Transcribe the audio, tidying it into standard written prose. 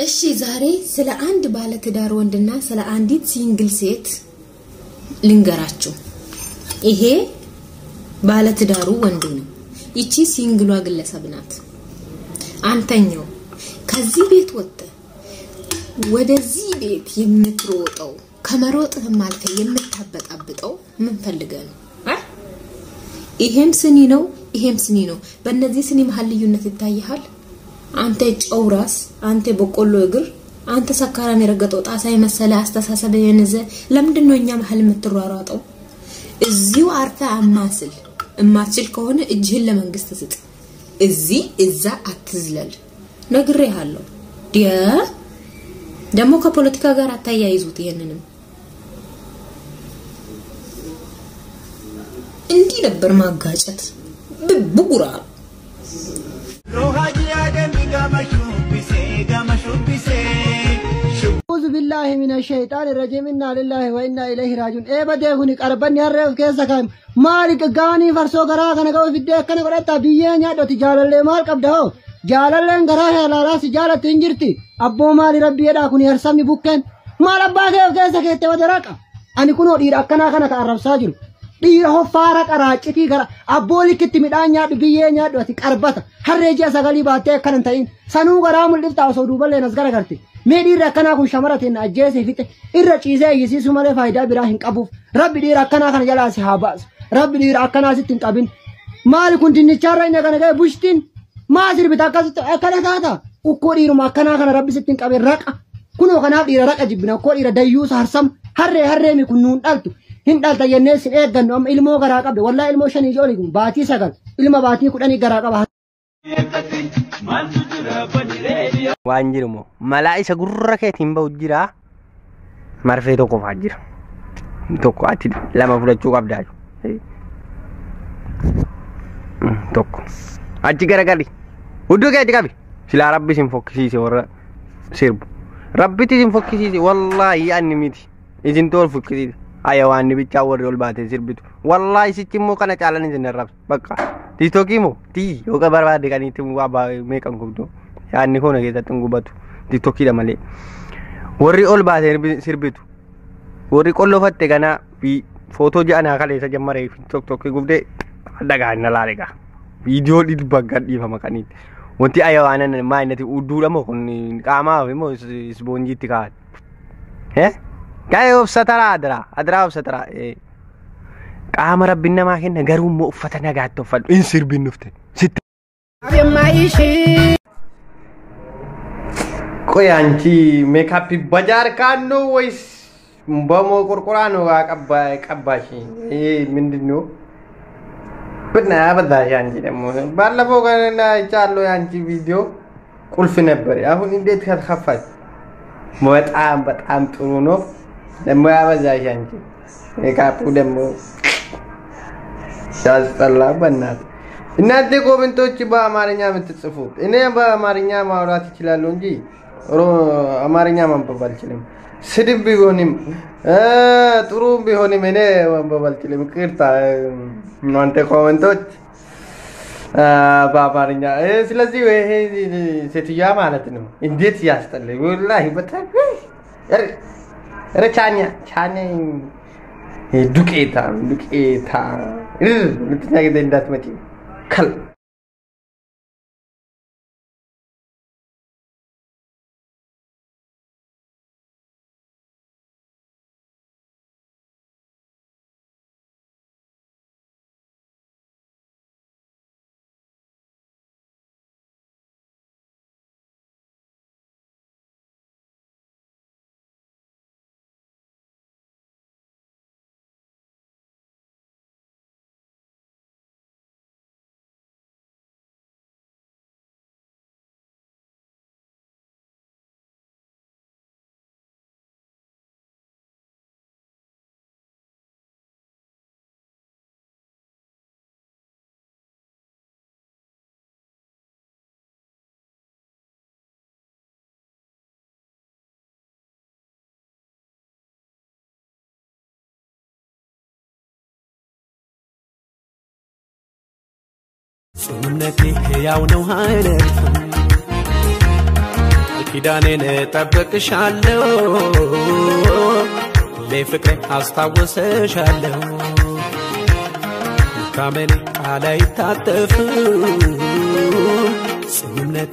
እሺ ዛሬ ስለ አንድ ባለ ትዳር ወንድና ስለ አንዲት ሲንግል ሴት ልንገራችሁ ይሄ ባለ ትዳሩ ወንድ ነው ይቺ ሲንግሏ ግለሰብ ናት አንተኛው ከዚህ ቤት ወጣ ወደዚህ ቤት የምትሮጠው ከመሮጥህ ማልከ የምታበጣብጠው ምን ፈልገህ ነው ይሄም ስኒ ነው በእነዚህ ስኒ መሃል ልዩነት ይታያል አንተ ጨውራስ አንተ በቆሎ እግር አንተ ሰካራን የረገጠው ጣሳ የመሰለ አስተሳሰብ የነዘ ለምንድነው እኛ መሃል የምትሯሯጠው እዚሁ አርፈ እማትችል ከሆነ እጅህን ለመንግስት ስጥ እዛ አትዝለል ነግሬሃለሁ ደሞ ከፖለቲካ ጋር አታያይዙት ይሄንንም እንዲ ነበር ማጋጨት ብጉራ أعوذ بالله من الشيطان الرجيم إنا لله وإنا إليه راجعون بديهوني قربني هرب كيسا كايم مالك غاني فرسو غرا كان غو فيديو كان غرتا بيي نيادو تجالل مال قبدو جالل غرا هلالا سجاله تنجرتي ابو مال ربي يدا كوني هرسمي بوكن مال ابا كيسا كيته ودراقا اني كونو دير اكنا كان كارب ساجر دير هو فارق راچتي غرا ابو لكتي ميدانيا بيي نيادو تي قربتا هرجي سغالي باتي كان تاين سنو غرا ملفتا سو دوبل نسغرا غرتي ميدي ركنا كون شمرتين اجيسي فيت الرچيزه يسيسو مال فايدا براهن قبو ربي دي ركنا كان يلا سحاباس ربي دي ركنا ستين قبين مال كنت نچارا نغا بوشتين ما سير بتاكاسط اكلهاتا وكوريرو ما كنا كان ربي ستين قبين رقا كنو كنا دي رقا جبنا كورير ديوس هرسم هر مي كنون دالتو هين دالتا ينس ايغن ام علمو غرا قبد والله علمو شني جولي باتي سغل علم باتي كدني غرا قبا وانجرمو ملائكه غركيتين بوجرا مرفيتو كفاجر توكو اتي لما فلچو قبداجو توكو اجي غرغلي ودو كاي دغبي سلا ربي سنفوكسي ور سيرب ربي تنفوكسي والله يعني ميتي اذن تول فوكسي ايوان بيچا ورول باتي سيربيتو والله سيچمو كنا چالن جنرب بقى تيتوكيمو تي يوكا برباد كاني تم وابا ميكان كوبدو يعني هنا كده تنغباتو تيتوكي دمالي وري اول باتي سيربيتو وري كولو فته كنا بي فوتو جانا كالي سجمري توك توك غوبدي دغا نلاليغا فيديو دي بغاد دي فما كاني وانتي ايوانا ما نتي ودو دمو كون قاما مو سبونجي تيكات ها كايو سترا ادرا سترا قام ربنا ما كان غيرهم مؤفتنا غاتو فل انسر بنفته ست كوي انتي ميك اب بازار كانو ويس بامو قرقرانو قباشي ምንድነው በና በዳ ያንጂ ደሞ ባለፈው ገና ይቻለው ያንጂ ቪዲዮ ቁልፍ ነበር አሁን እንዴት ከተከፋች በጣም ጥሩ ነው ደሞ ያበዛሽ ያንጂ ሜካፑ ደሞ ያስጠላ በእናት እናንተ ኮሜንቶች በአማርኛ የምትጽፉት እኔ በአማርኛ ማውራት ይችላልው እንጂ አማርኛ ማንበብ አልችልም ስድብ ቢሆንም ጥሩ ቢሆንም እኔ ማንበብ አልችልም ቅርታ እናንተ ኮሜንቶች በአማርኛ ስለዚህ ይሄ ሴትያ ማለት ነው እንዴት ያስጠላ ወላሂ በጣም ረቻኛ ዱቄታ ምትኛገ እንዳትመጪ ከል سنتي يا ونو هايلة ኪዳኔን ጠብቅሻለሁ ለፍቅሬ አስታውሰሻለሁ ካመኔ አላይ ታጠፍ ጽምነቴ